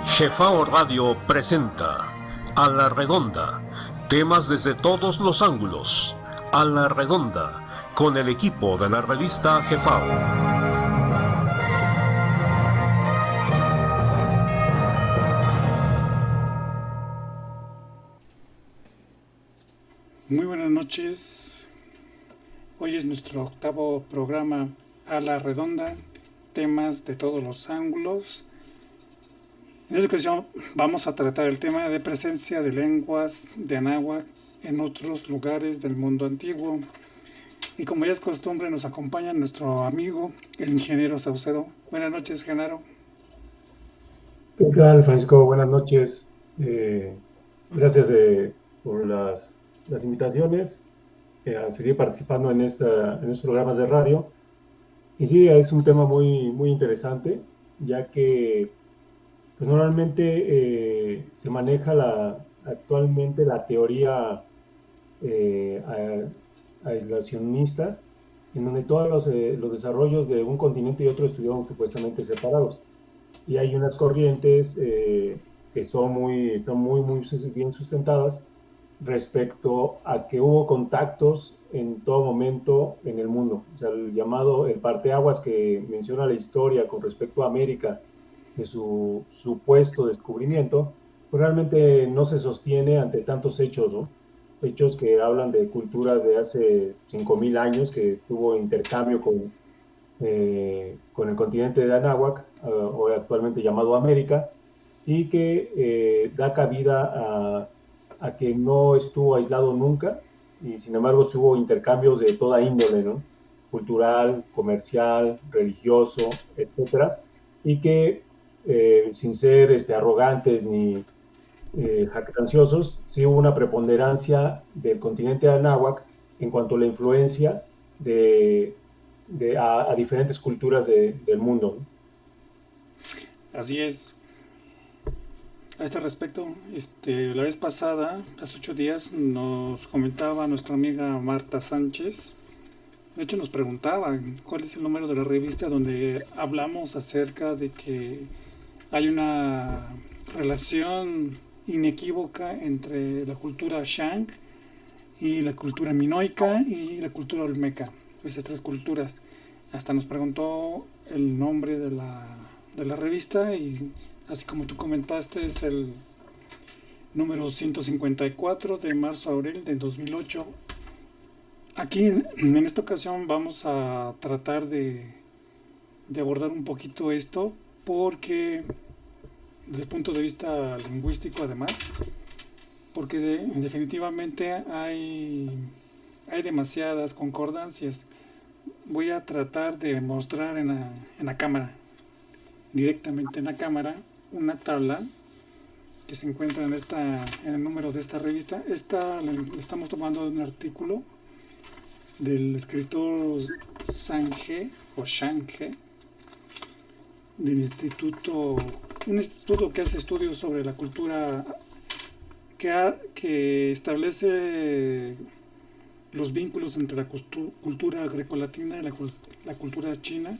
Jefao Radio presenta A la Redonda, temas desde todos los ángulos. A la Redonda, con el equipo de la revista Jefao. Muy buenas noches. Hoy es nuestro octavo programa A la Redonda, temas de todos los ángulos. En esta ocasión vamos a tratar el tema de presencia de lenguas de Anáhuac en otros lugares del mundo antiguo. Y como ya es costumbre, nos acompaña nuestro amigo, el ingeniero Saucedo. Buenas noches, Genaro. ¿Qué tal, Francisco? Buenas noches. Gracias por las invitaciones a seguir participando en estos programas de radio. Y sí, es un tema muy interesante, ya que pues, normalmente se maneja actualmente la teoría aislacionista, en donde todos los desarrollos de un continente y otro estuvieron supuestamente separados. Y hay unas corrientes que están muy bien sustentadas respecto a que hubo contactos en todo momento en el mundo. O sea, el parteaguas que menciona la historia con respecto a América, de su supuesto descubrimiento, pues realmente no se sostiene ante tantos hechos, ¿no? Hechos que hablan de culturas de hace 5,000 años, que tuvo intercambio con el continente de Anáhuac, hoy actualmente llamado América, y que da cabida a que no estuvo aislado nunca, y sin embargo hubo intercambios de toda índole, ¿no? Cultural, comercial, religioso, etcétera, y que sin ser arrogantes ni jactanciosos, sí hubo una preponderancia del continente de Anáhuac en cuanto a la influencia a diferentes culturas del mundo, ¿no? Así es. A este respecto, la vez pasada, hace 8 días, nos comentaba nuestra amiga Marta Sánchez. De hecho, nos preguntaba cuál es el número de la revista donde hablamos acerca de que hay una relación inequívoca entre la cultura Shang y la cultura minoica y la cultura olmeca, esas tres culturas. Hasta nos preguntó el nombre de la revista y así como tú comentaste es el número 154 de marzo a abril de 2008. Aquí en esta ocasión vamos a tratar de abordar un poquito esto porque desde el punto de vista lingüístico además, porque definitivamente hay demasiadas concordancias. Voy a tratar de mostrar en la cámara, directamente en la cámara, una tabla que se encuentra en el número de esta revista. Esta la estamos tomando de un artículo del escritor Sange o Shange, del un instituto que hace estudios sobre la cultura, que establece los vínculos entre la cultura grecolatina y la cultura china,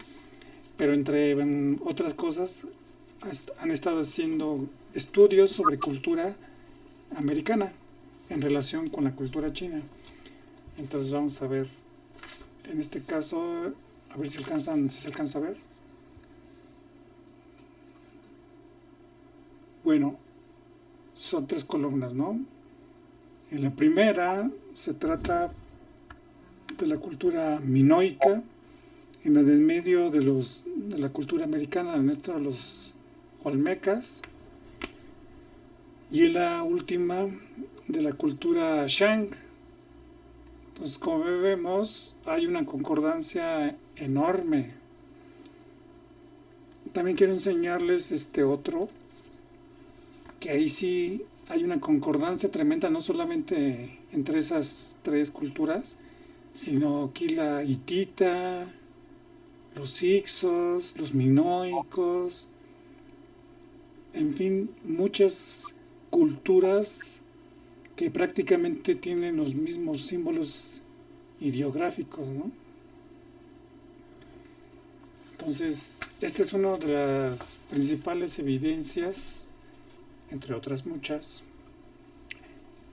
pero entre otras cosas han estado haciendo estudios sobre cultura americana en relación con la cultura china. Entonces vamos a ver, en este caso, a ver si se alcanza a ver. Bueno, son 3 columnas, ¿no? En la primera se trata de la cultura minoica, en la del medio de la cultura americana, en esto los olmecas, y en la última de la cultura Shang. Entonces, como vemos, hay una concordancia enorme. También quiero enseñarles otro, que ahí sí hay una concordancia tremenda, no solamente entre esas 3 culturas, sino aquí la hitita, los hicsos, los minoicos, en fin, muchas culturas que prácticamente tienen los mismos símbolos ideográficos, ¿no? Entonces, esta es una de las principales evidencias, entre otras muchas,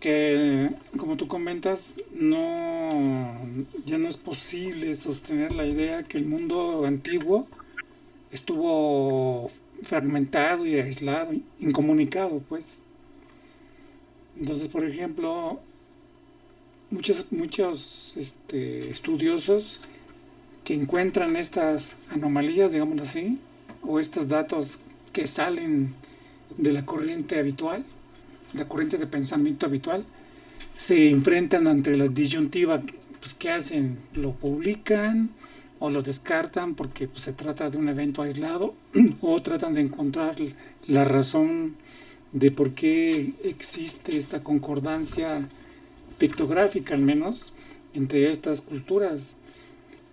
que, como tú comentas, ya no es posible sostener la idea que el mundo antiguo estuvo fragmentado y aislado, incomunicado, pues. Entonces, por ejemplo, muchos estudiosos que encuentran estas anomalías, digamos así, o estos datos que salen de la corriente habitual, la corriente de pensamiento habitual, se enfrentan ante la disyuntiva, pues ¿qué hacen? ¿Lo publican o lo descartan porque pues, se trata de un evento aislado o tratan de encontrar la razón de por qué existe esta concordancia pictográfica al menos entre estas culturas?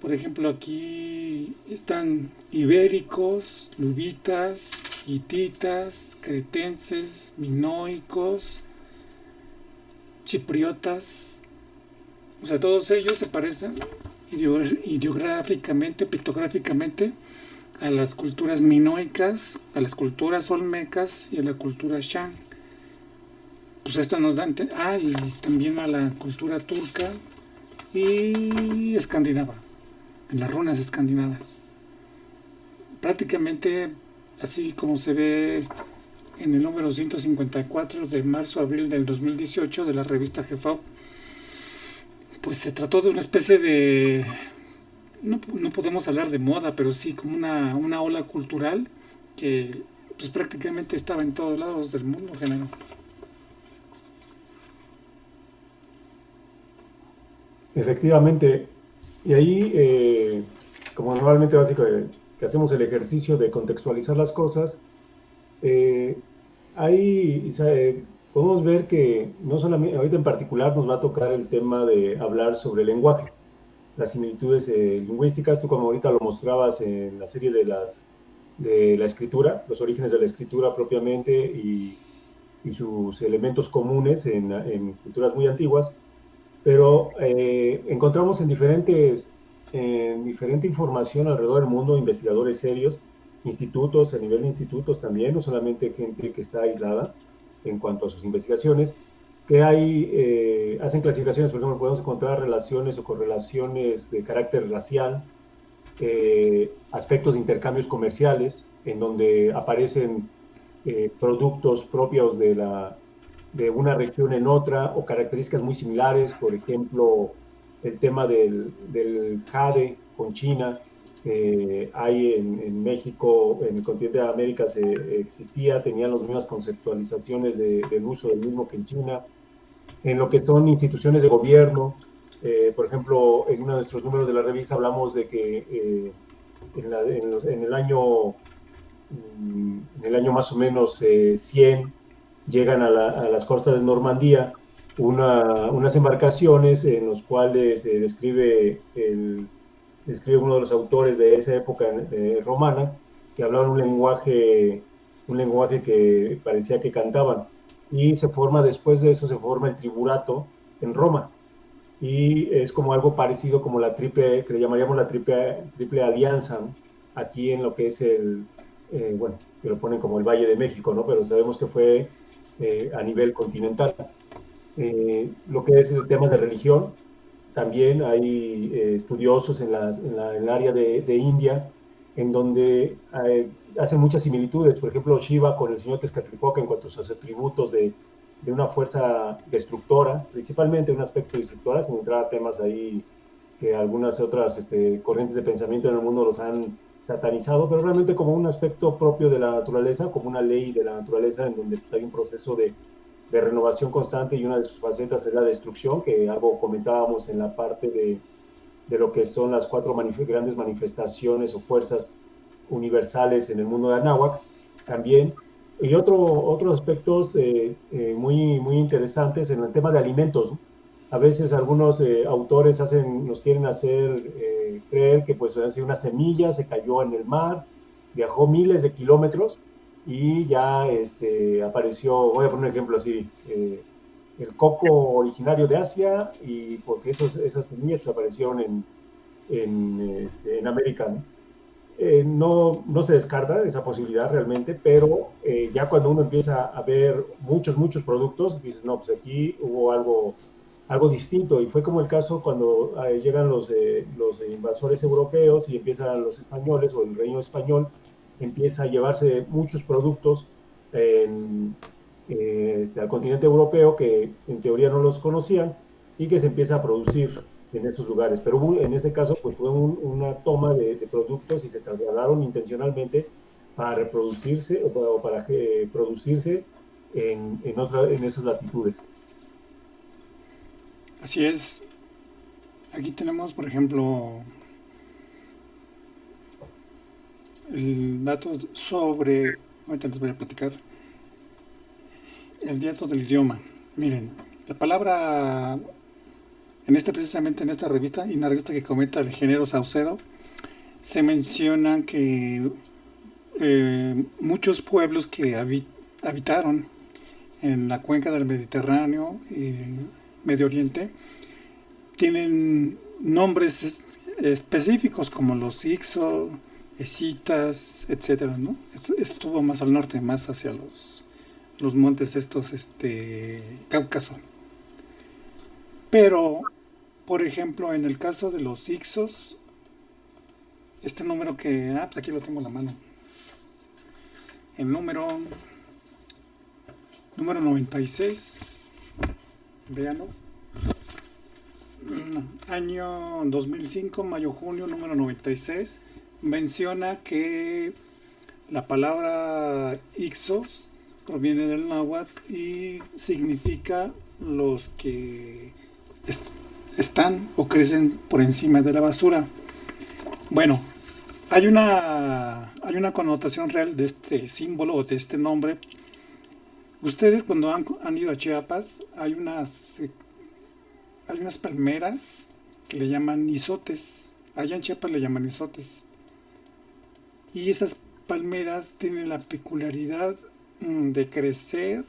Por ejemplo, aquí están ibéricos, luvitas, hititas, cretenses, minoicos, chipriotas. O sea, todos ellos se parecen ideográficamente, pictográficamente, a las culturas minoicas, a las culturas olmecas y a la cultura shan. Pues esto nos da y también a la cultura turca y escandinava, en las runas escandinavas. Prácticamente así como se ve en el número 154 de marzo-abril del 2018 de la revista GEFAO, pues se trató de una especie de, no podemos hablar de moda, pero sí como una ola cultural que pues prácticamente estaba en todos lados del mundo en general. Efectivamente, y ahí, como normalmente básico que hacemos el ejercicio de contextualizar las cosas, podemos ver que no solamente, ahorita en particular nos va a tocar el tema de hablar sobre el lenguaje, las similitudes lingüísticas. Tú como ahorita lo mostrabas en la serie de la escritura, los orígenes de la escritura propiamente y sus elementos comunes en culturas muy antiguas, pero encontramos en diferente información alrededor del mundo investigadores serios, institutos, a nivel de institutos también, no solamente gente que está aislada en cuanto a sus investigaciones, que hacen clasificaciones. Por ejemplo, podemos encontrar relaciones o correlaciones de carácter racial, aspectos de intercambios comerciales, en donde aparecen productos propios de una región en otra o características muy similares. Por ejemplo, el tema del jade con China. Hay en México, en el continente de América existía, tenían las mismas conceptualizaciones del uso del mismo que en China. En lo que son instituciones de gobierno, por ejemplo, en uno de nuestros números de la revista hablamos de que en el año más o menos 100 llegan a las costas de Normandía unas embarcaciones en las cuales describe uno de los autores de esa época romana, que hablaban un lenguaje que parecía que cantaban. Y después de eso se forma el triburato en Roma. Y es como algo parecido como que le llamaríamos la triple alianza, ¿no? Aquí en lo que es que lo ponen como el Valle de México, ¿no? Pero sabemos que fue a nivel continental. Lo que es el tema de religión, también hay estudiosos en el área de India, en donde hacen muchas similitudes. Por ejemplo, Shiva con el señor Tezcatlipoca en cuanto a sus atributos de una fuerza destructora, principalmente un aspecto destructora, sin entrar a temas ahí que algunas otras corrientes de pensamiento en el mundo los han satanizado, pero realmente como un aspecto propio de la naturaleza, como una ley de la naturaleza en donde hay un proceso de renovación constante, y una de sus facetas es la destrucción, que algo comentábamos en la parte de lo que son las 4 grandes manifestaciones o fuerzas universales en el mundo de Anáhuac también. Y otros aspectos muy, muy interesantes en el tema de alimentos, ¿no? A veces algunos autores nos quieren hacer creer que pues una semilla se cayó en el mar, viajó miles de kilómetros y ya apareció. Voy a poner un ejemplo así, el coco originario de Asia, y porque esas semillas aparecieron en América, ¿no? no se descarta esa posibilidad realmente, pero ya cuando uno empieza a ver muchos productos, dices, no, pues aquí hubo algo distinto, y fue como el caso cuando llegan los invasores europeos y empiezan los españoles, o el reino español empieza a llevarse muchos productos al continente europeo que en teoría no los conocían, y que se empieza a producir en esos lugares. Pero en ese caso, pues fue una toma de productos, y se trasladaron intencionalmente para reproducirse o para producirse en esas latitudes. Así es. Aquí tenemos, por ejemplo, el dato sobre, ahorita les voy a platicar, el dato del idioma. Miren, la palabra, precisamente en esta revista, y una revista que comenta el ingeniero Saucedo, se menciona que muchos pueblos que habitaron en la cuenca del Mediterráneo y Medio Oriente tienen nombres específicos como los Ixos, escitas, etcétera, ¿no? Estuvo más al norte, más hacia los montes estos, Cáucaso. Pero, por ejemplo, en el caso de los Ixos, este número que, pues aquí lo tengo en la mano, el número 96, véanlo, año 2005, mayo-junio, número 96, menciona que la palabra Ixos proviene del náhuatl y significa los que están o crecen por encima de la basura. Bueno, hay una connotación real de este símbolo o de este nombre. Ustedes cuando han ido a Chiapas, hay unas palmeras que le llaman izotes. Allá en Chiapas le llaman izotes. Y esas palmeras tienen la peculiaridad de crecer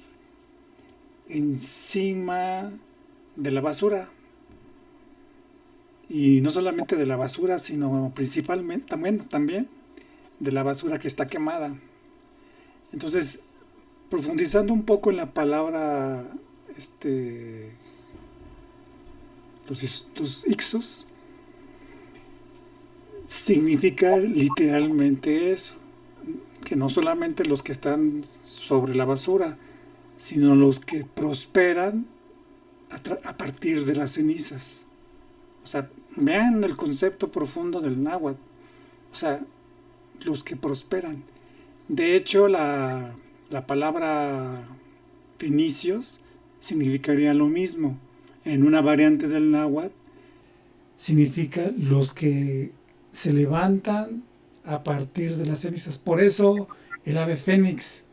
encima de la basura. Y no solamente de la basura, sino principalmente también de la basura que está quemada. Entonces, profundizando un poco en la palabra los Ixos, significa literalmente eso, que no solamente los que están sobre la basura, sino los que prosperan a partir de las cenizas. O sea, vean el concepto profundo del náhuatl. O sea, los que prosperan. De hecho, la palabra fenicios significaría lo mismo. En una variante del náhuatl significa los que se levantan a partir de las cenizas. Por eso el ave fénix.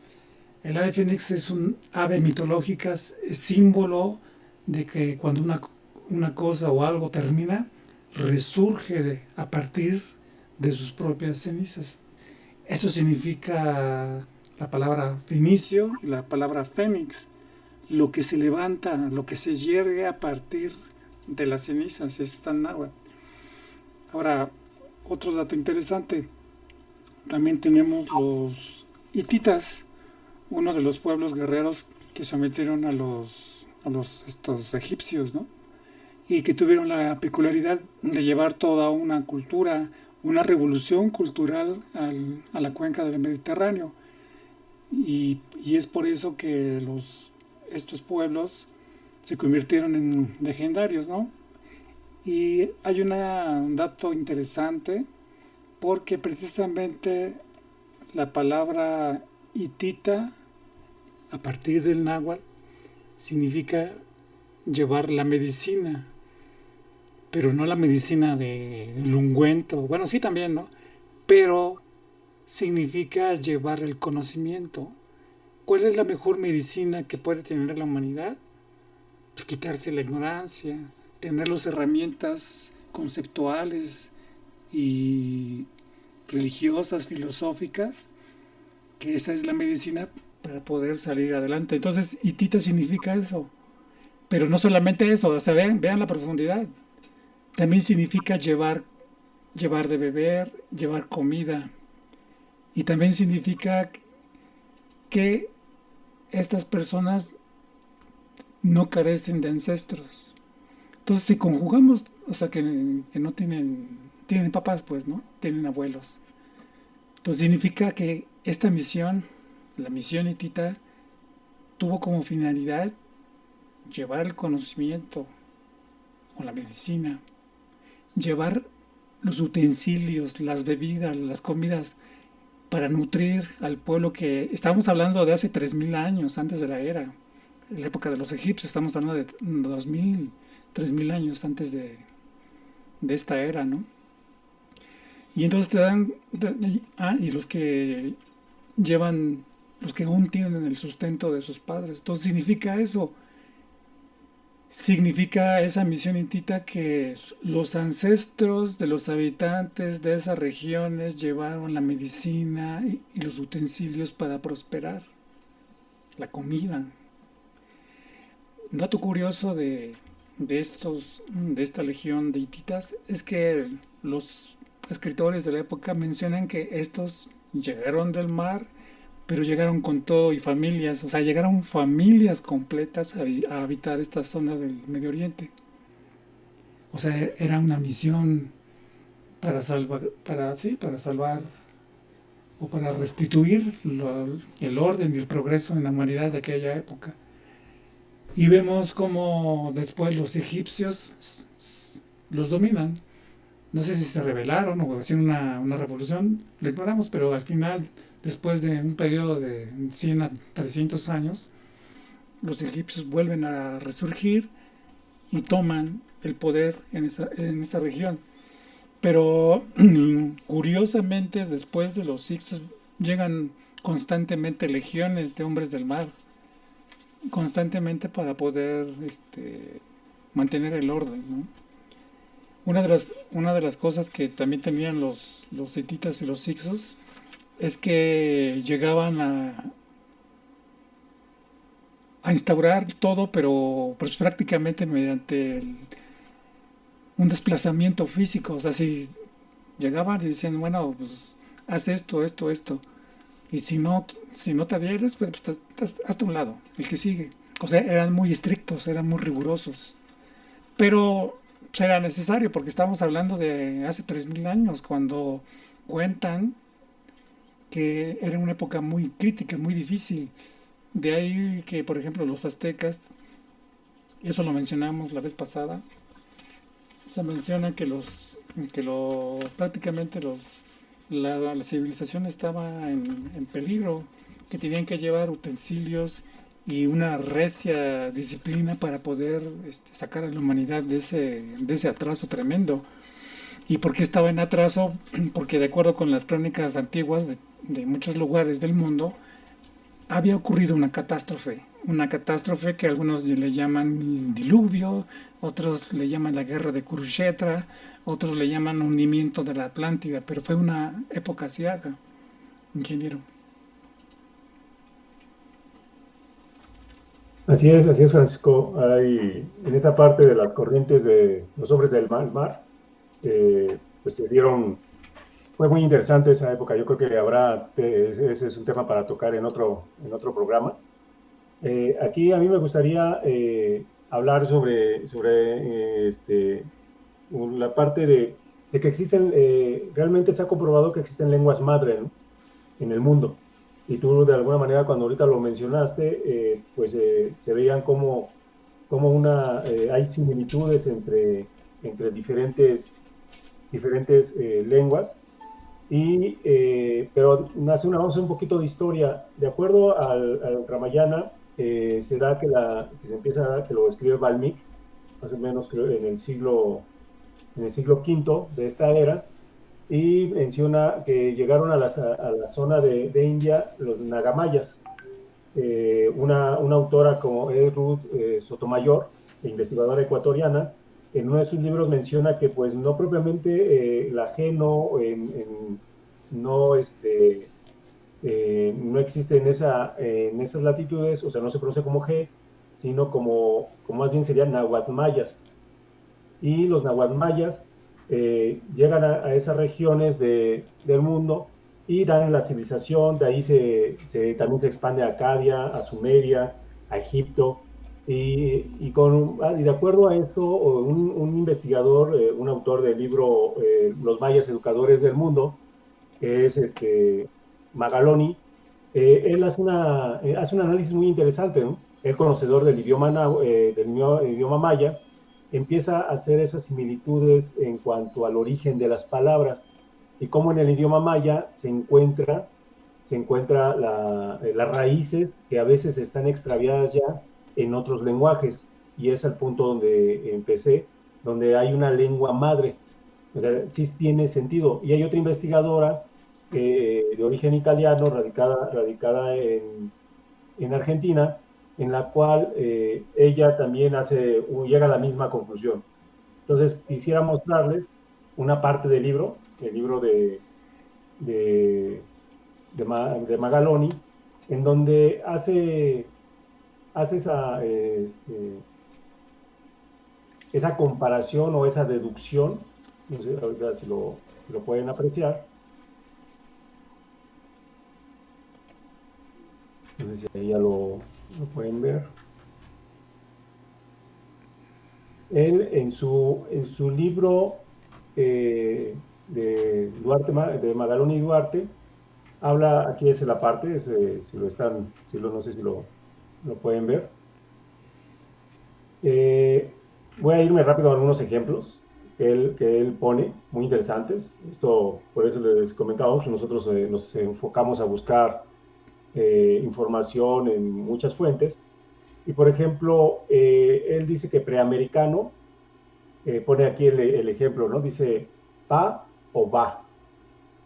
El ave fénix es un ave mitológica, es símbolo de que cuando una cosa o algo termina, resurge a partir de sus propias cenizas. Eso significa la palabra fenicio y la palabra fénix, lo que se levanta, lo que se yergue a partir de las cenizas, está en náhuatl. Ahora, otro dato interesante, también tenemos los hititas, uno de los pueblos guerreros que sometieron a estos egipcios, ¿no? Y que tuvieron la peculiaridad de llevar toda una cultura, una revolución cultural a la cuenca del Mediterráneo. Y es por eso que estos pueblos se convirtieron en legendarios, ¿no? Y hay un dato interesante, porque precisamente la palabra hitita, a partir del náhuatl, significa llevar la medicina, pero no la medicina del ungüento. Bueno, sí también, ¿no? Pero significa llevar el conocimiento. ¿Cuál es la mejor medicina que puede tener la humanidad? Pues quitarse la ignorancia, tener las herramientas conceptuales y religiosas, filosóficas, que esa es la medicina para poder salir adelante. Entonces, hitita significa eso. Pero no solamente eso, o sea, vean la profundidad. También significa llevar llevar de beber, llevar comida. Y también significa que estas personas no carecen de ancestros. Entonces, si conjugamos, o sea, que no tienen papás, pues, ¿no? Tienen abuelos. Entonces, significa que esta misión, la misión hitita, tuvo como finalidad llevar el conocimiento o la medicina, llevar los utensilios, las bebidas, las comidas, para nutrir al pueblo que estamos hablando de hace 3000 años antes de la era, en la época de los egipcios, estamos hablando de 2000, 3000 años antes de esta era, ¿no? Y entonces te dan, y los que llevan, los que aún tienen el sustento de sus padres. Entonces significa eso, significa esa misión hitita que los ancestros de los habitantes de esas regiones llevaron la medicina y los utensilios para prosperar, la comida. Un dato curioso de esta legión de hititas es que los escritores de la época mencionan que estos llegaron del mar, pero llegaron con todo y familias, o sea, llegaron familias completas a habitar esta zona del Medio Oriente. O sea, era una misión para salvar o para restituir el orden y el progreso en la humanidad de aquella época. Y vemos cómo después los egipcios los dominan. No sé si se rebelaron o hicieron una revolución, lo ignoramos, pero al final, después de un periodo de 100 a 300 años, los egipcios vuelven a resurgir y toman el poder en esa región. Pero curiosamente, después de los hicsos, llegan constantemente legiones de hombres del mar, constantemente para poder mantener el orden, ¿no? Una de las cosas que también tenían los hititas y los hicsos es que llegaban a instaurar todo, pero pues prácticamente mediante un desplazamiento físico. O sea, si llegaban y decían, bueno, pues haz esto, esto, esto, y si no te adhieres, pues hasta un lado, el que sigue. O sea, eran muy estrictos, eran muy rigurosos, pero pues, era necesario porque estamos hablando de hace 3000 años, cuando cuentan que era una época muy crítica, muy difícil. De ahí que, por ejemplo, los aztecas, eso lo mencionamos la vez pasada, se menciona que prácticamente la civilización estaba en peligro, que tenían que llevar utensilios y una recia disciplina para poder sacar a la humanidad de ese atraso tremendo. ¿Y por qué estaba en atraso? Porque de acuerdo con las crónicas antiguas de muchos lugares del mundo, había ocurrido una catástrofe que algunos le llaman diluvio, otros le llaman la guerra de Kurukshetra, otros le llaman hundimiento de la Atlántida, pero fue una época asiaga, ingeniero. Así es, Francisco. En esa parte de las corrientes de los hombres del mar, pues se dieron. Fue muy interesante esa época. Yo creo que ese es un tema para tocar en otro programa. Aquí a mí me gustaría hablar sobre la parte de que existen, realmente se ha comprobado que existen lenguas madre, ¿no?, en el mundo. Y tú de alguna manera cuando ahorita lo mencionaste, pues se veían como hay similitudes entre diferentes lenguas. Pero vamos a hacer un poquito de historia. De acuerdo al Ramayana, se da que se empieza a dar, que lo escribe Valmiki, más o menos creo en el siglo V de esta era, y menciona que llegaron a la zona de India los nagamayas. Una autora como Ruth Sotomayor, investigadora ecuatoriana, en uno de sus libros menciona que pues no propiamente la G no existe en esas latitudes, o sea, no se pronuncia como G, sino como más bien serían nahuatl mayas. Y los nahuatl mayas llegan a esas regiones del mundo y dan la civilización. De ahí también se expande a Acadia, a Sumeria, a Egipto. Y de acuerdo a esto, un investigador, un autor del libro Los mayas educadores del mundo, que es Magaloni, él hace un análisis muy interesante, ¿no? El conocedor del idioma maya, empieza a hacer esas similitudes en cuanto al origen de las palabras y cómo en el idioma maya se encuentra las raíces que a veces están extraviadas ya en otros lenguajes, y es el punto donde empecé, donde hay una lengua madre. O sea, sí tiene sentido. Y hay otra investigadora de origen italiano, radicada en Argentina, en la cual ella también llega a la misma conclusión. Entonces, quisiera mostrarles una parte del libro, el libro de Magaloni, en donde hace esa comparación o esa deducción. No sé ahorita si lo pueden apreciar. No sé si ahí ya lo pueden ver. Él en su libro de Magaloni y Duarte, habla, aquí es la parte, no sé si lo pueden ver. Voy a irme rápido a algunos ejemplos que él pone, muy interesantes. Esto, por eso les comentaba que nosotros nos enfocamos a buscar información en muchas fuentes. Y por ejemplo, él dice que preamericano, pone aquí el ejemplo, ¿no? Dice pa o va.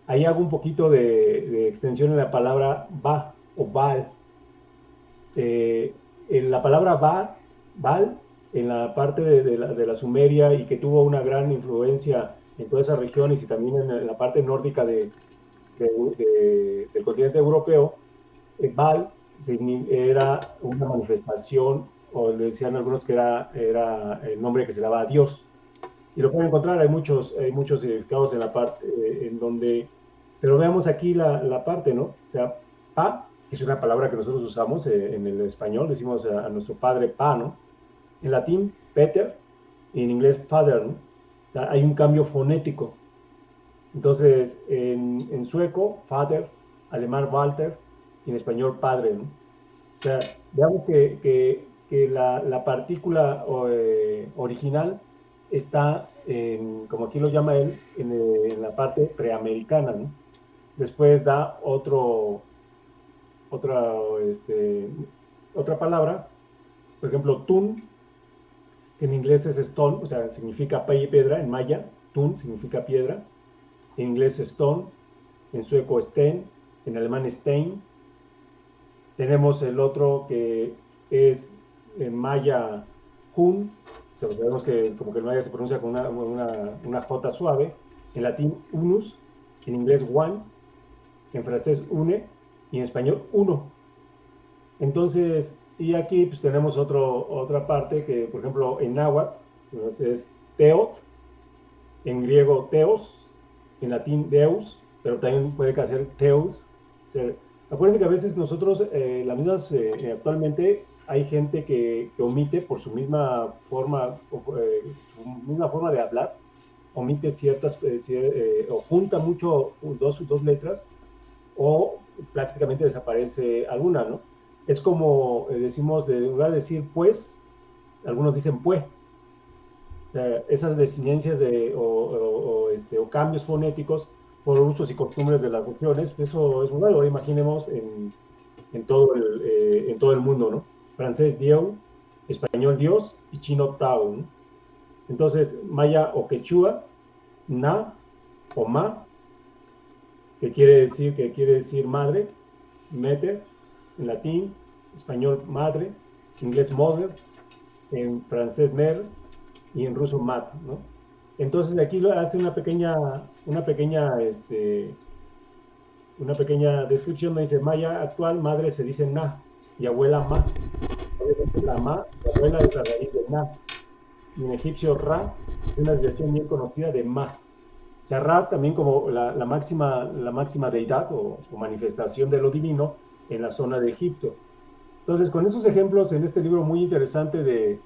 Ahí hago un poquito de extensión en la palabra va o val. En la palabra val, en la parte de la Sumeria, y que tuvo una gran influencia en todas esas regiones y también en la parte nórdica del continente europeo, Val era una manifestación, o le decían algunos que era el nombre que se daba a Dios. Y lo pueden encontrar, hay muchos significados en la parte en donde, pero veamos aquí la parte, ¿no? O sea, pa, que es una palabra que nosotros usamos en el español, decimos a nuestro padre pa, ¿no? En latín, Peter, y en inglés, father, ¿no? O sea, hay un cambio fonético. Entonces, en sueco, father, alemán, Walter, y en español, padre, ¿no? O sea, veamos que la partícula original está, como aquí lo llama él, en la parte preamericana, ¿no? Después da otra palabra, por ejemplo, tun, que en inglés es stone, o sea, significa piedra, en maya, tun significa piedra, en inglés stone, en sueco sten, en alemán stein. Tenemos el otro que es en maya hun, o sea, sabemos que como que el maya se pronuncia con una J suave, en latín unus, en inglés one, en francés une, y en español uno. Entonces, y aquí pues tenemos otra parte que, por ejemplo, en náhuatl es teot, en griego teos, en latín deus, pero también puede ser teus. O sea, acuérdense que a veces nosotros, actualmente hay gente que omite por su misma forma de hablar, omite ciertas, o junta mucho dos letras, o prácticamente desaparece alguna, ¿no? Es como decimos, en lugar de decir pues, algunos dicen pues. Esas desinencias o cambios fonéticos por usos y costumbres de las regiones, eso es muy bueno. Imaginemos en todo el mundo, ¿no? Francés Dieu, español Dios y chino Tao, ¿no? Entonces, maya o quechua, na o ma, que quiere decir madre, meter, en latín, español madre, inglés mother, en francés mer y en ruso mat, ¿no? Entonces aquí hace una pequeña descripción, donde dice maya actual, madre se dice na y abuela ma. La abuela es la raíz de na. y en egipcio Ra, es una desviación bien conocida de Ma. O sea, Ra también como la máxima deidad o manifestación de lo divino en la zona de Egipto. Entonces, con esos ejemplos en este libro muy interesante de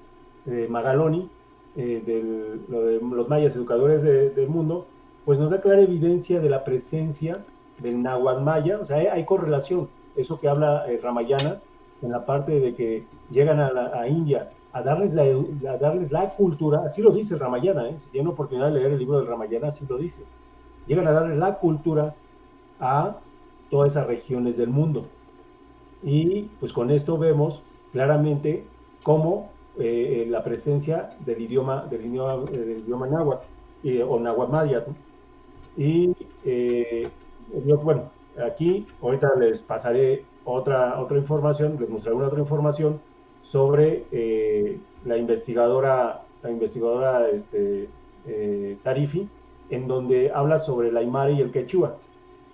Magaloni, de los mayas educadores del mundo, pues nos da clara evidencia de la presencia del náhuatl maya. O sea, hay correlación, eso que habla Ramayana, en la parte de que llegan a India a darles la cultura, así lo dice Ramayana, si tienen oportunidad de leer el libro de Ramayana, así lo dice, llegan a darles la cultura a todas esas regiones del mundo. Y pues con esto vemos claramente cómo la presencia del idioma náhuatl o náhuatl maya. Y bueno, aquí ahorita les pasaré otra información, les mostraré una otra información sobre la investigadora Tarifi, en donde habla sobre el aymara y el quechua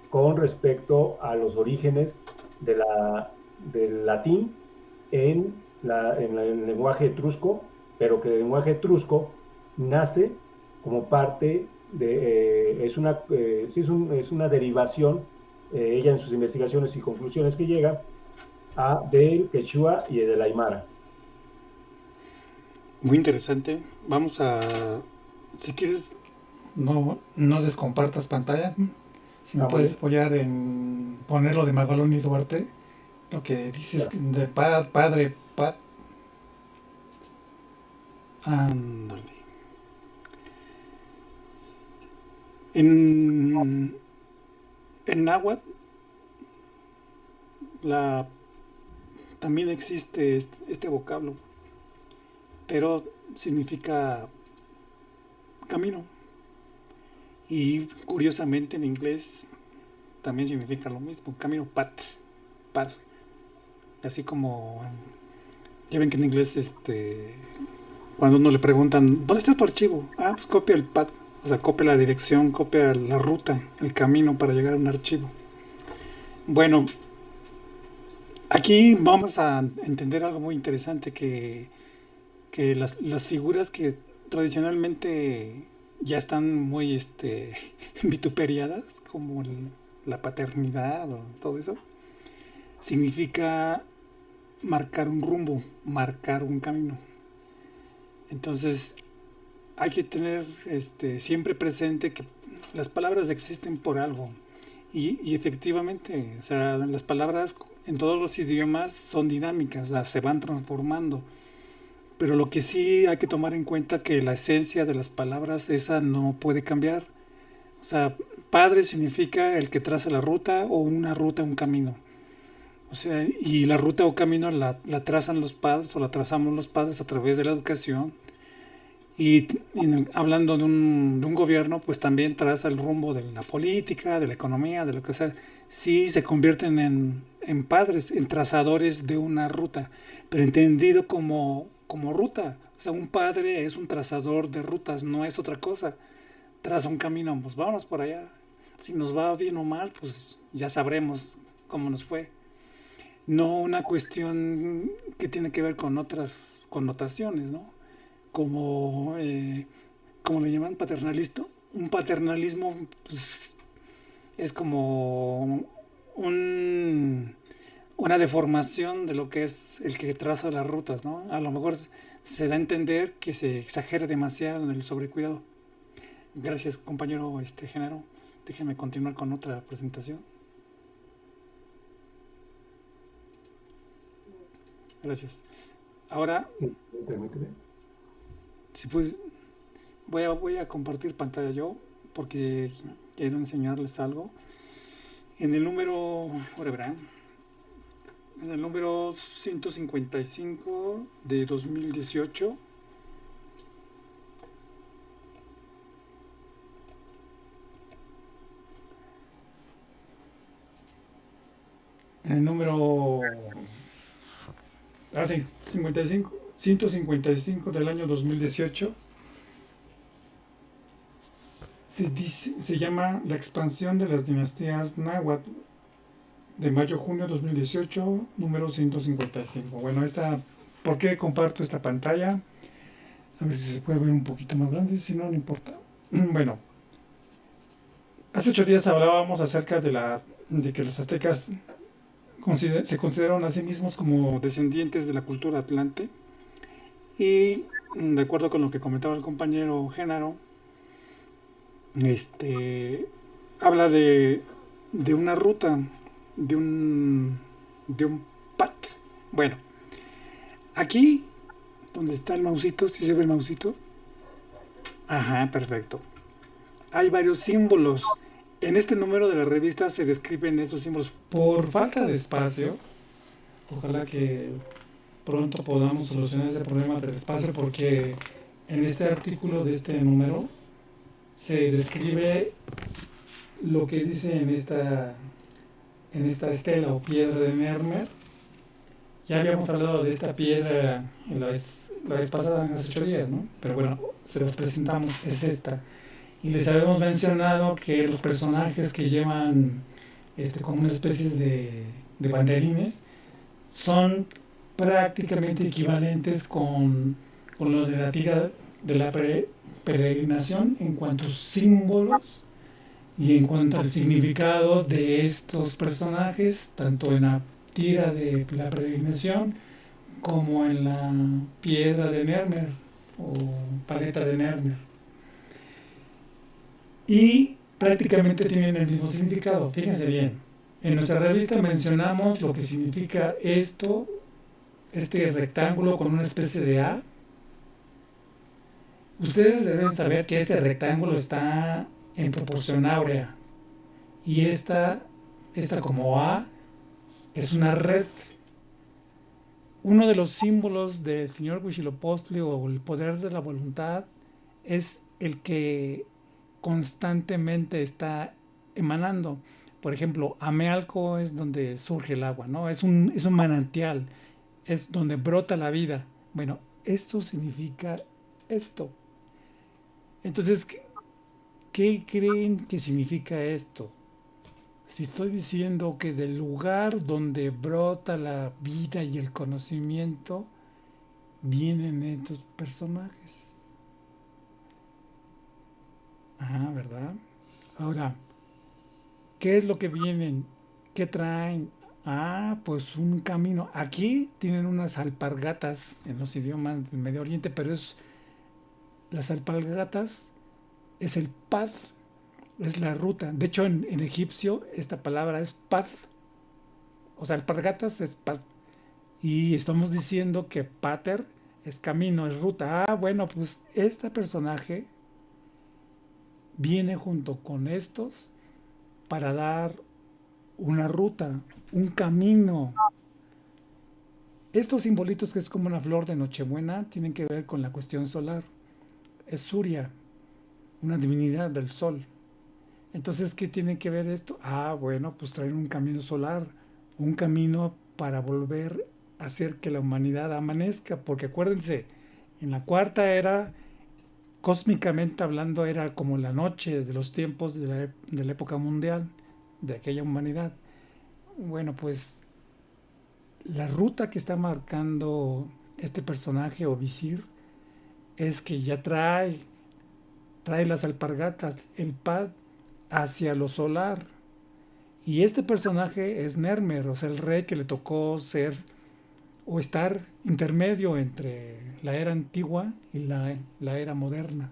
con respecto a los orígenes del latín en el lenguaje etrusco, pero que el lenguaje etrusco nace como parte de, es una derivación, ella en sus investigaciones y conclusiones que llega, del quechua y del aymara. Muy interesante. Vamos a, si quieres, no descompartas pantalla. Si me puedes apoyar en ponerlo de Magaloni y Duarte, lo que dices de padre. Ándale. En náhuatl también existe este vocablo, pero significa camino. Y curiosamente en inglés también significa lo mismo, camino, path. Así como, ya ven que en inglés, cuando uno le preguntan, ¿dónde está tu archivo? Pues copia el path, o sea, copia la dirección, copia la ruta, el camino para llegar a un archivo. Bueno, aquí vamos a entender algo muy interesante, que las figuras que tradicionalmente ya están muy vituperiadas, como la paternidad o todo eso, significa marcar un rumbo, marcar un camino. Entonces hay que tener siempre presente que las palabras existen por algo. Y efectivamente, o sea, las palabras en todos los idiomas son dinámicas, o sea, se van transformando. Pero lo que sí hay que tomar en cuenta que la esencia de las palabras, esa no puede cambiar. O sea, padre significa el que traza la ruta, o una ruta, un camino. O sea, y la ruta o camino la trazan los padres, o la trazamos los padres a través de la educación. Y hablando de un gobierno, pues también traza el rumbo de la política, de la economía, de lo que sea. Sí se convierten en padres, en trazadores de una ruta, pero entendido como ruta. O sea, un padre es un trazador de rutas, no es otra cosa. Traza un camino, pues vámonos por allá. Si nos va bien o mal, pues ya sabremos cómo nos fue. No una cuestión que tiene que ver con otras connotaciones, ¿no? Como le llaman paternalista. Un paternalismo, pues, es como una deformación de lo que es el que traza las rutas, ¿no? A lo mejor se da a entender que se exagera demasiado en el sobrecuidado. Gracias, compañero Genaro. Déjeme continuar con otra presentación. Gracias. Ahora, si pues, voy a compartir pantalla yo, porque quiero enseñarles algo. En el número, ahora verán, en el número 155 de 2018, en el número 155 del año 2018, se llama La expansión de las dinastías náhuatl, de mayo-junio 2018, número 155. Bueno, ¿por qué comparto esta pantalla? A ver si se puede ver un poquito más grande, si no, no importa. Bueno, hace 8 días hablábamos acerca de que los aztecas se consideraron a sí mismos como descendientes de la cultura atlante. Y de acuerdo con lo que comentaba el compañero Génaro, habla de una ruta, de un path. Bueno, aquí, donde está el mausito, ¿sí se ve el mausito? Ajá, perfecto. Hay varios símbolos. En este número de la revista se describen estos símbolos. Por falta de espacio, ojalá que pronto podamos solucionar ese problema del espacio, porque en este artículo de este número se describe lo que dice en esta estela o piedra de Mermer. Ya habíamos hablado de esta piedra la vez pasada, hace 8 días, ¿no? Pero bueno, se las presentamos, es esta. Y les habíamos mencionado que los personajes que llevan como una especie de banderines son prácticamente equivalentes con los de la tira de la peregrinación en cuanto a símbolos y en cuanto al significado de estos personajes, tanto en la tira de la peregrinación como en la piedra de Nermer o paleta de Nermer. Y prácticamente tienen el mismo significado. Fíjense bien, en nuestra revista mencionamos lo que significa este rectángulo con una especie de A. Ustedes deben saber que este rectángulo está en proporción áurea y esta como A es una red. Uno de los símbolos del señor Huitzilopochtli o el poder de la voluntad es el que constantemente está emanando. Por ejemplo, Amealco es donde surge el agua, ¿no? Es un manantial, es donde brota la vida. Bueno, esto significa esto. Entonces, ¿qué creen que significa esto? Si estoy diciendo que del lugar donde brota la vida y el conocimiento, vienen estos personajes. Ah, ¿verdad? Ahora, ¿qué es lo que vienen? ¿Qué traen? Ah, pues un camino. Aquí tienen unas alpargatas en los idiomas del Medio Oriente, pero las alpargatas es el path, es la ruta. De hecho, en egipcio esta palabra es path. O sea, alpargatas es path. Y estamos diciendo que pater es camino, es ruta. Ah, bueno, pues este personaje viene junto con estos para dar una ruta, un camino. Estos simbolitos que es como una flor de Nochebuena tienen que ver con la cuestión solar. Es Surya, una divinidad del sol. Entonces, ¿qué tiene que ver esto? Ah, bueno, pues traer un camino solar, un camino para volver a hacer que la humanidad amanezca, porque acuérdense, en la cuarta era, cósmicamente hablando, era como la noche de los tiempos de la época mundial, de aquella humanidad. Bueno, pues la ruta que está marcando este personaje o visir es que ya trae las alpargatas, el pad hacia lo solar. Y este personaje es Nermer, o sea, el rey que le tocó ser o estar intermedio entre la era antigua y la era moderna.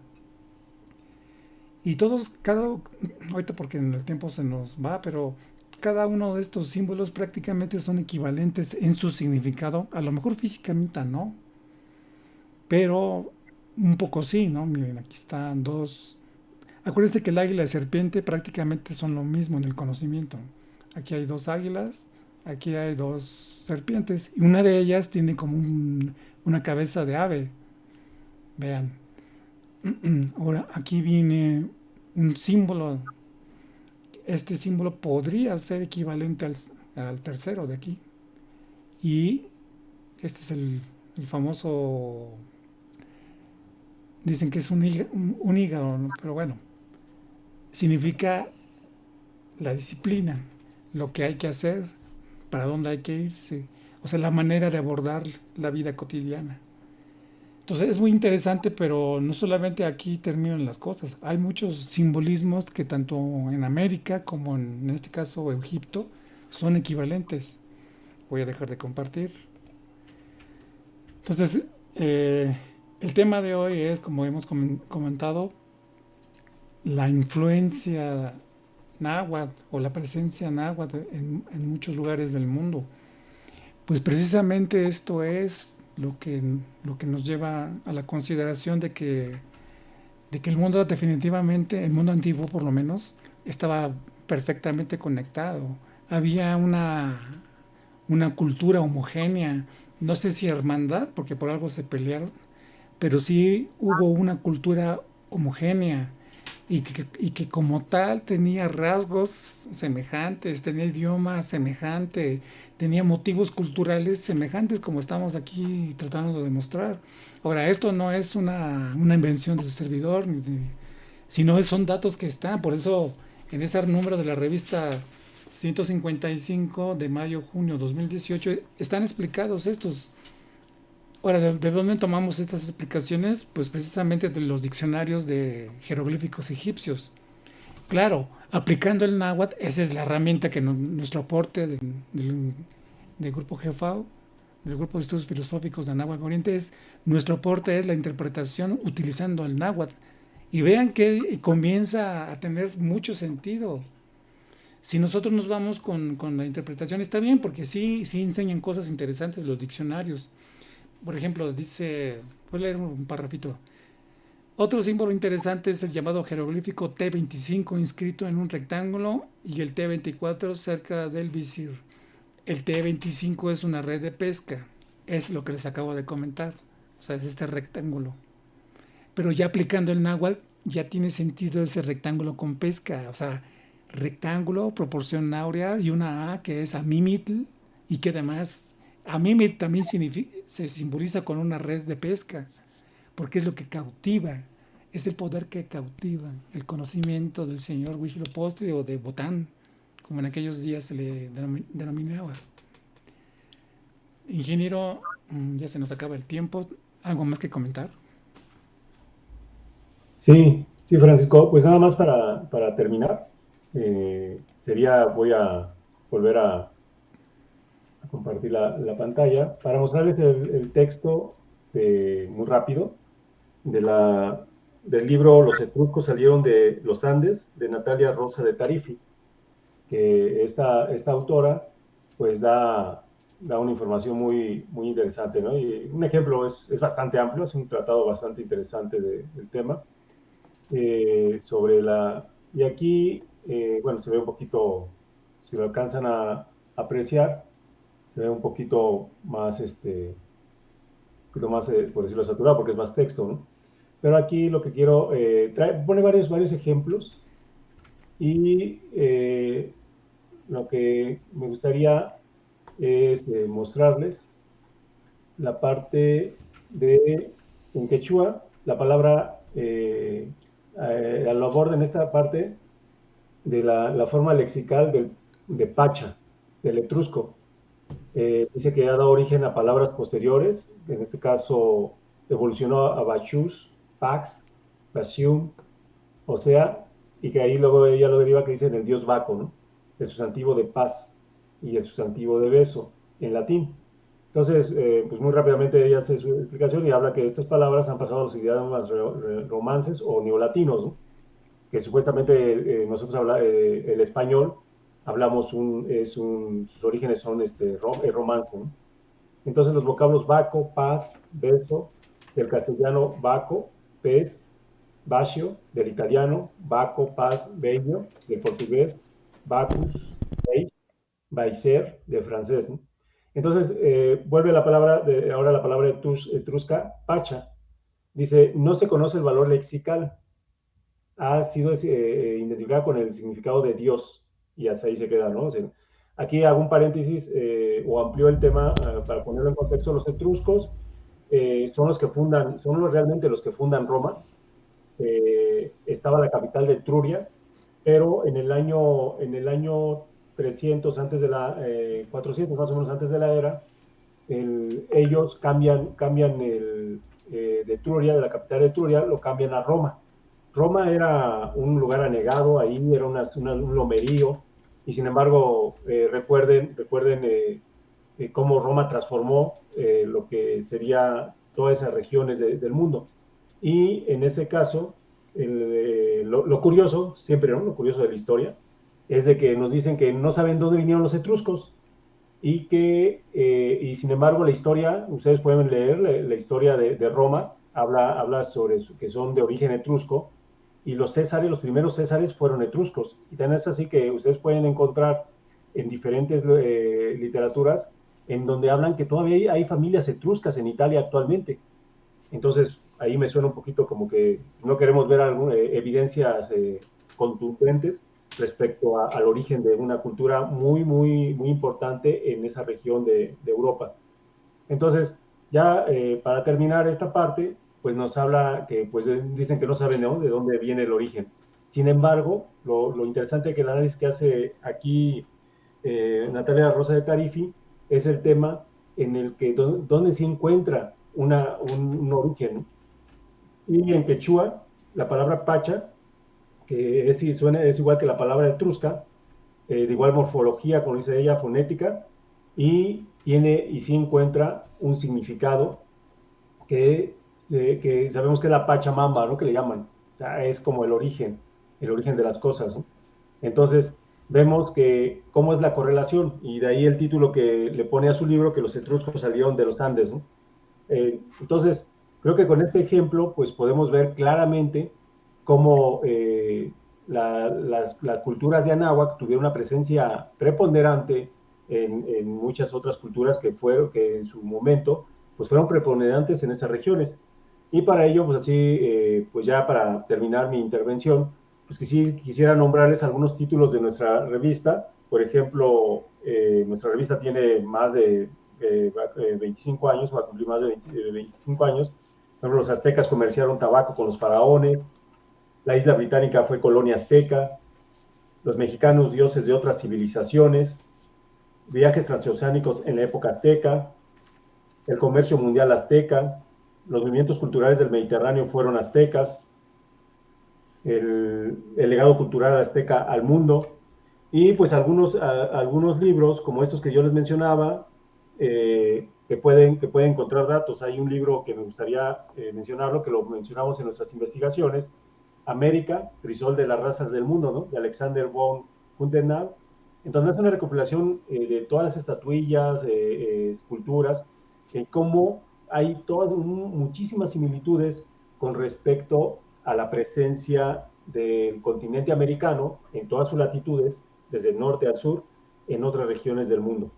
Y ahorita porque en el tiempo se nos va, pero cada uno de estos símbolos prácticamente son equivalentes en su significado. A lo mejor físicamente no, pero un poco sí, ¿no? Miren, aquí están dos. Acuérdense que el águila y la serpiente prácticamente son lo mismo en el conocimiento. Aquí hay dos águilas, aquí hay dos serpientes, y una de ellas tiene como una cabeza de ave. Vean. Ahora, aquí viene un símbolo. Este símbolo podría ser equivalente al tercero de aquí. Y este es el famoso. Dicen que es un hígado, ¿no? Pero bueno, significa la disciplina, lo que hay que hacer, para dónde hay que irse, o sea, la manera de abordar la vida cotidiana. Entonces es muy interesante, pero no solamente aquí terminan las cosas. Hay muchos simbolismos que tanto en América como en este caso Egipto son equivalentes. Voy a dejar de compartir. Entonces, el tema de hoy es, como hemos comentado, la influencia náhuatl o la presencia náhuatl en muchos lugares del mundo. Pues precisamente esto es lo que nos lleva a la consideración de que el mundo definitivamente, el mundo antiguo por lo menos, estaba perfectamente conectado. Había una cultura homogénea, no sé si hermandad, porque por algo se pelearon, pero sí hubo una cultura homogénea y que como tal tenía rasgos semejantes, tenía idioma semejante, tenía motivos culturales semejantes como estamos aquí tratando de demostrar. Ahora, esto no es una invención de su servidor, sino son datos que están, por eso en ese número de la revista 155 de mayo-junio 2018 están explicados estos. Ahora, ¿de dónde tomamos estas explicaciones? Pues precisamente de los diccionarios de jeroglíficos egipcios. Claro, aplicando el náhuatl, esa es la herramienta que nuestro aporte del grupo GEFAO, del grupo de estudios filosóficos de Náhuatl Oriente, nuestro aporte es la interpretación utilizando el náhuatl. Y vean que comienza a tener mucho sentido. Si nosotros nos vamos con la interpretación, está bien, porque sí enseñan cosas interesantes los diccionarios. Por ejemplo, dice, voy a leer un parrafito. Otro símbolo interesante es el llamado jeroglífico T25 inscrito en un rectángulo y el T24 cerca del visir. El T25 es una red de pesca, es lo que les acabo de comentar, o sea, es este rectángulo. Pero ya aplicando el náhuatl, ya tiene sentido ese rectángulo con pesca, o sea, rectángulo, proporción áurea y una A que es amímitl y que además amímitl también se simboliza con una red de pesca, porque es lo que cautiva, es el poder que cautiva, el conocimiento del señor Huitzilopochtli o de Botán, como en aquellos días se le denominaba. Ingeniero, ya se nos acaba el tiempo, ¿algo más que comentar? Sí, sí, Francisco, pues nada más para terminar, voy a volver a compartir la pantalla para mostrarles el texto muy rápido del libro Los etruscos salieron de los Andes, de Natalia Rosa de Tarifi, que esta autora pues da una información muy interesante, ¿no? Y un ejemplo es bastante amplio, es un tratado bastante interesante del tema. Y aquí, bueno, se ve un poquito, si lo alcanzan a apreciar, se ve un poquito más, por decirlo, saturado, porque es más texto, ¿no? Pero aquí lo que quiero, pone varios ejemplos y lo que me gustaría es mostrarles la parte en quechua, la palabra, lo aborda en esta parte de la forma lexical de pacha, del etrusco. Dice que ha dado origen a palabras posteriores, en este caso evolucionó a bachus, pax, basium, o sea, y que ahí luego ella lo deriva que dice en el dios Baco, ¿no? El sustantivo de paz y el sustantivo de beso en latín. Entonces, pues muy rápidamente ella hace su explicación y habla que estas palabras han pasado a los idiomas romances o neolatinos, ¿no? Que supuestamente nosotros el español hablamos sus orígenes son romance, ¿no? Entonces los vocablos Baco, paz, beso, del castellano Baco, pez, Bacio, del italiano, Baco, paz, bello, del portugués, Bacus, beis, baiser, del francés, ¿no? Entonces, vuelve ahora la palabra etrusca, pacha. Dice, no se conoce el valor lexical, ha sido identificada con el significado de Dios, y hasta ahí se queda, ¿no? O sea, aquí hago un paréntesis o amplío el tema para ponerlo en contexto. Los etruscos son realmente los que fundan Roma. Estaba la capital de Etruria, pero en el año 300 antes de 400 más o menos antes de la era, ellos cambian de Etruria, de la capital de Etruria, lo cambian a Roma. Roma era un lugar anegado, ahí era un lomerío, y sin embargo, recuerden cómo Roma transformó lo que sería todas esas regiones del mundo. Y en ese caso, lo curioso, siempre, ¿no? Lo curioso de la historia, es de que nos dicen que no saben dónde vinieron los etruscos, y sin embargo la historia, ustedes pueden leer la historia de Roma, habla sobre que son de origen etrusco, y los Césares, los primeros Césares fueron etruscos, y también es así que ustedes pueden encontrar en diferentes literaturas en donde hablan que todavía hay familias etruscas en Italia actualmente. Entonces ahí me suena un poquito como que no queremos ver evidencias contundentes respecto al origen de una cultura muy, muy, muy importante en esa región de Europa. Entonces, ya para terminar esta parte, pues nos habla que pues dicen que no saben, ¿no?, de dónde viene el origen. Sin embargo, lo interesante que el análisis que hace aquí Natalia Rosa de Tarifi es el tema en el que dónde se encuentra un origen, ¿no? Y en quechua, la palabra pacha, que es igual que la palabra etrusca, de igual morfología, como dice ella, fonética, y sí encuentra un significado que sabemos que es la Pachamama, ¿no?, que le llaman. O sea, es como el origen de las cosas, ¿no? Entonces, vemos que cómo es la correlación, y de ahí el título que le pone a su libro, que los etruscos salieron de los Andes, ¿no? Entonces, creo que con este ejemplo, pues podemos ver claramente cómo las culturas de Anáhuac tuvieron una presencia preponderante en muchas otras culturas que en su momento pues fueron preponderantes en esas regiones. Y para ello, pues así, pues ya para terminar mi intervención, pues que sí quisiera nombrarles algunos títulos de nuestra revista. Por ejemplo, nuestra revista tiene más de 25 años, va a cumplir más de 25 años. Por ejemplo, los aztecas comerciaron tabaco con los faraones, la isla británica fue colonia azteca, los mexicanos dioses de otras civilizaciones, viajes transoceánicos en la época azteca, el comercio mundial azteca, los movimientos culturales del Mediterráneo fueron aztecas, el legado cultural azteca al mundo, y pues algunos libros como estos que yo les mencionaba, que pueden encontrar datos. Hay un libro que me gustaría mencionarlo, que lo mencionamos en nuestras investigaciones, América, Crisol de las razas del mundo, ¿no?, de Alexander von Hundenau, en donde hace una recopilación de todas las estatuillas, esculturas, cómo hay muchísimas similitudes con respecto a la presencia del continente americano en todas sus latitudes, desde el norte al sur, en otras regiones del mundo.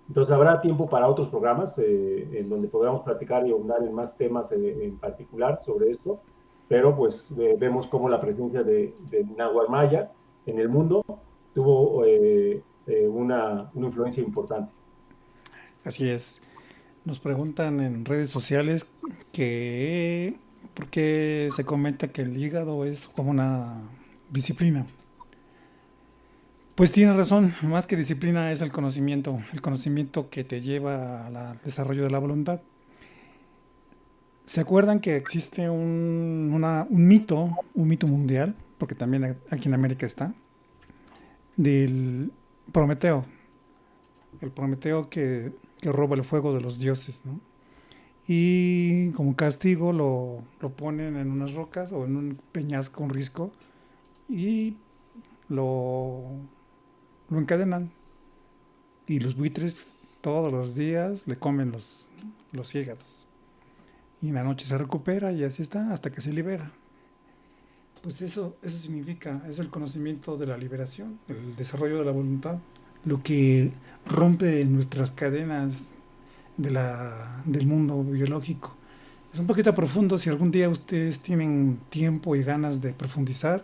Entonces habrá tiempo para otros programas en donde podamos platicar y ahondar en más temas en particular sobre esto, pero pues vemos cómo la presencia de Nahuatl Maya en el mundo tuvo una influencia importante. Así es. Nos preguntan en redes sociales que por qué se comenta que el hígado es como una disciplina. Pues tiene razón, más que disciplina es el conocimiento que te lleva al desarrollo de la voluntad. ¿Se acuerdan que existe un mito mundial, porque también aquí en América está, del Prometeo? El Prometeo que roba el fuego de los dioses, ¿no? Y como castigo lo ponen en unas rocas o en un peñasco, un risco, y lo encadenan. Y los buitres todos los días le comen los hígados. Y en la noche se recupera y así está hasta que se libera. Pues eso significa, es el conocimiento de la liberación, el desarrollo de la voluntad, lo que rompe nuestras cadenas del mundo biológico. Es un poquito profundo. Si algún día ustedes tienen tiempo y ganas de profundizar,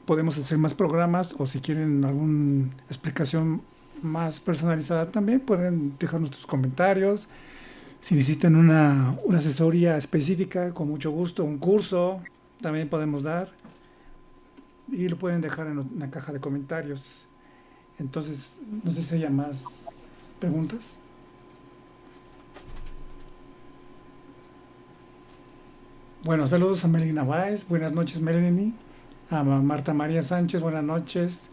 podemos hacer más programas, o si quieren alguna explicación más personalizada también pueden dejarnos sus comentarios. Si necesitan una asesoría específica, con mucho gusto, un curso también podemos dar, y lo pueden dejar en la caja de comentarios. Entonces, no sé si haya más preguntas. Bueno, saludos a Melina Báez, buenas noches Melanie, a Marta María Sánchez, buenas noches,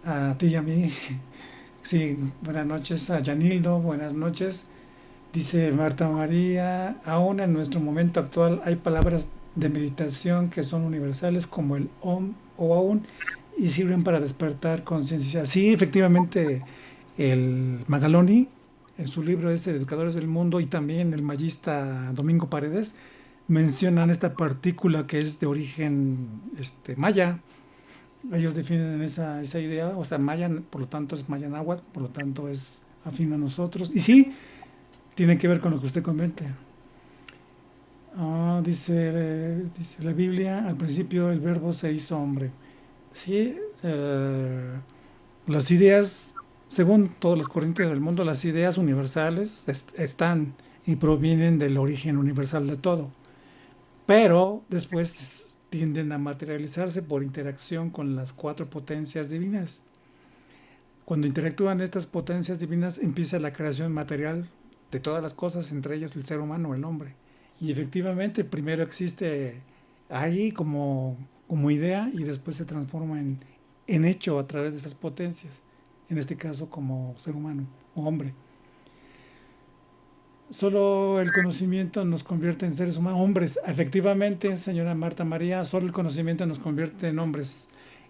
a ti y a mí, sí, buenas noches, a Yanildo, buenas noches. Dice Marta María, aún en nuestro momento actual hay palabras de meditación que son universales como el OM o aún y sirven para despertar conciencia. Sí, efectivamente, el Magaloni, en su libro ese de Educadores del Mundo, y también el mayista Domingo Paredes, mencionan esta partícula que es de origen maya. Ellos definen esa idea, o sea, maya, por lo tanto es maya náhuatl, por lo tanto es afín a nosotros. Y sí, tiene que ver con lo que usted comenta. Dice la Biblia, al principio el verbo se hizo hombre. Sí, las ideas, según todas las corrientes del mundo, las ideas universales están y provienen del origen universal de todo, pero después tienden a materializarse por interacción con las cuatro potencias divinas. Cuando interactúan estas potencias divinas empieza la creación material de todas las cosas, entre ellas el ser humano, el hombre. Y efectivamente primero existe ahí como idea y después se transforma en hecho a través de esas potencias, en este caso como ser humano o hombre. Solo el conocimiento nos convierte en seres humanos, hombres. Efectivamente, señora Marta María, solo el conocimiento nos convierte en hombres.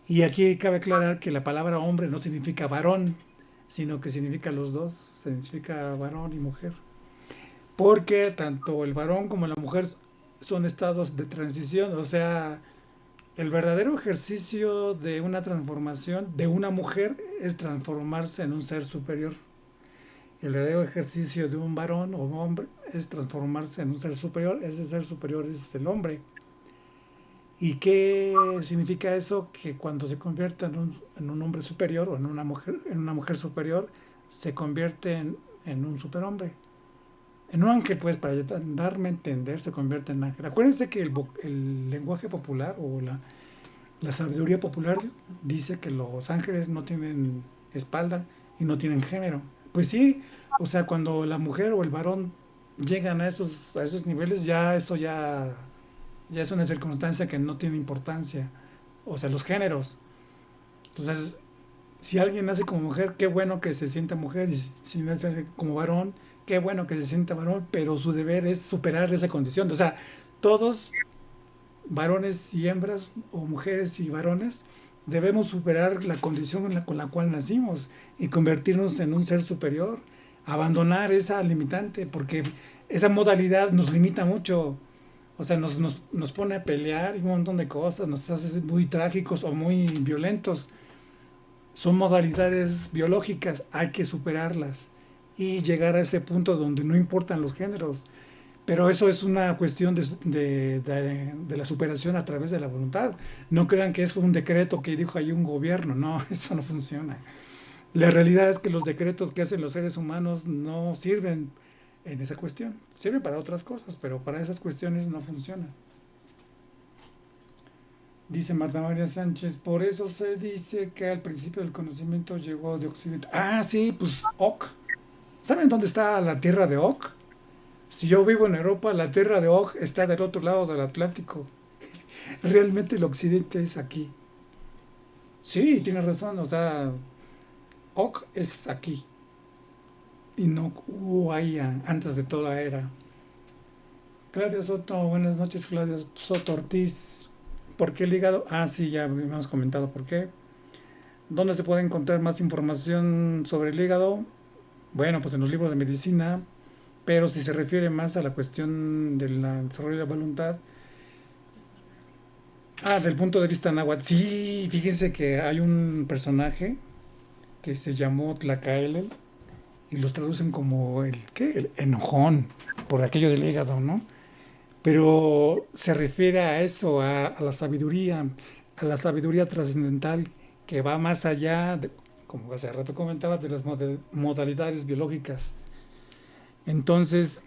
Y aquí cabe aclarar que la palabra hombre no significa varón, sino que significa los dos, significa varón y mujer. Porque tanto el varón como la mujer son estados de transición, o sea, el verdadero ejercicio de una transformación de una mujer es transformarse en un ser superior. El verdadero ejercicio de un varón o un hombre es transformarse en un ser superior. Ese ser superior es el hombre. ¿Y qué significa eso? Que cuando se convierte en un hombre superior o en una mujer superior, se convierte en un superhombre. En un ángel, pues, para darme a entender, se convierte en ángel. Acuérdense que el lenguaje popular o la sabiduría popular dice que los ángeles no tienen espalda y no tienen género. Pues sí, o sea, cuando la mujer o el varón llegan a esos niveles, ya es una circunstancia que no tiene importancia. O sea, los géneros. Entonces, si alguien nace como mujer, qué bueno que se sienta mujer. Y si nace como varón, qué bueno que se sienta varón. Pero su deber es superar esa condición. O sea, todos, varones y hembras, o mujeres y varones, debemos superar la condición con la cual nacimos y convertirnos en un ser superior. Abandonar esa limitante, porque esa modalidad nos limita mucho. O sea, nos pone a pelear y un montón de cosas, nos hace muy trágicos o muy violentos. Son modalidades biológicas, hay que superarlas y llegar a ese punto donde no importan los géneros. Pero eso es una cuestión de la superación a través de la voluntad. No crean que es un decreto que dijo ahí un gobierno, no, eso no funciona. La realidad es que los decretos que hacen los seres humanos no sirven en esa cuestión. Sirve para otras cosas, pero para esas cuestiones no funciona. Dice Marta María Sánchez, por eso se dice que al principio del conocimiento llegó de Occidente. Ah, sí, pues Oc. ¿Saben dónde está la tierra de Oc? Si yo vivo en Europa, la tierra de Oc está del otro lado del Atlántico. Realmente el Occidente es aquí. Sí, tiene razón, o sea, Oc es aquí. Y no ahí antes de toda era. Claudia Soto, buenas noches, Claudia Soto Ortiz. ¿Por qué el hígado? Ah, sí, ya hemos comentado por qué. ¿Dónde se puede encontrar más información sobre el hígado? Bueno, pues en los libros de medicina, pero si se refiere más a la cuestión del desarrollo de la voluntad. Ah, del punto de vista náhuatl. Sí, fíjense que hay un personaje que se llamó Tlacaelel y los traducen como el enojón, por aquello del hígado, ¿no? Pero se refiere a eso, a la sabiduría trascendental que va más allá, como hace rato comentaba, de las modalidades biológicas. Entonces,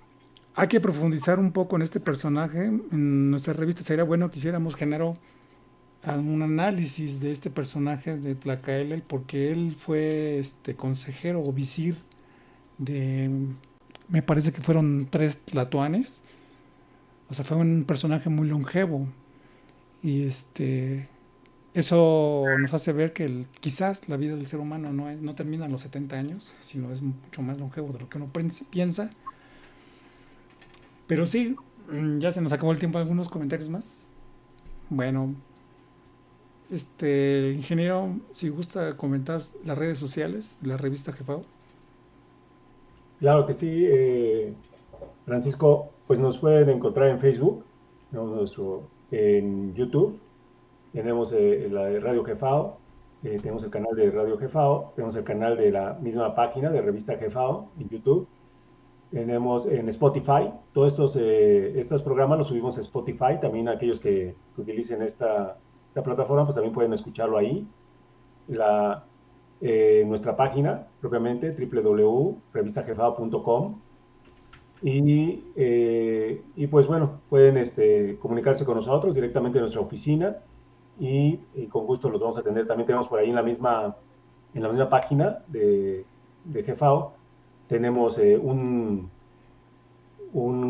hay que profundizar un poco en este personaje. En nuestra revista sería bueno que hiciéramos género un análisis de este personaje de Tlacaelel, porque él fue consejero o visir de, me parece que fueron 3 tlatoanes, O sea, fue un personaje muy longevo. Y eso nos hace ver que quizás la vida del ser humano no termina en los 70 años, sino es mucho más longevo de lo que uno piensa. Pero sí, ya se nos acabó el tiempo. ¿Algunos comentarios más? Bueno, ingeniero, si gusta comentar las redes sociales de la revista Jefao. Claro que sí, Francisco, pues nos pueden encontrar en Facebook, en YouTube, tenemos la de Radio Jefao, tenemos el canal de Radio Jefao, tenemos el canal de la misma página de Revista Jefao en YouTube, tenemos en Spotify, todos estos programas los subimos a Spotify, también aquellos que utilicen esta plataforma, pues también pueden escucharlo ahí. Nuestra página, propiamente, www.revistajefao.com. Y pues bueno, pueden comunicarse con nosotros directamente en nuestra oficina y con gusto los vamos a atender. También tenemos por ahí en la misma página de Jefao, tenemos un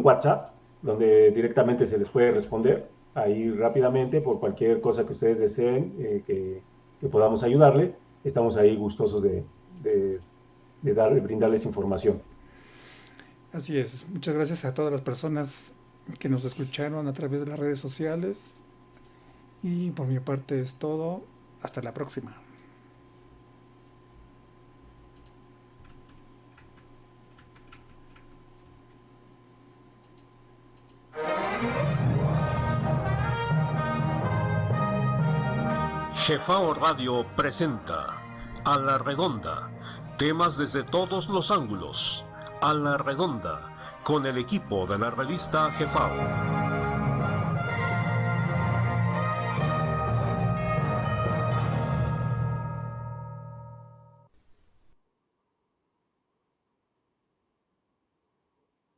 WhatsApp donde directamente se les puede responder ahí rápidamente por cualquier cosa que ustedes deseen que podamos ayudarle. Estamos ahí gustosos de brindarles información. Así es. Muchas gracias a todas las personas que nos escucharon a través de las redes sociales. Y por mi parte es todo. Hasta la próxima. Jefao Radio presenta A la Redonda, temas desde todos los ángulos. A la Redonda, con el equipo de la revista Jefao.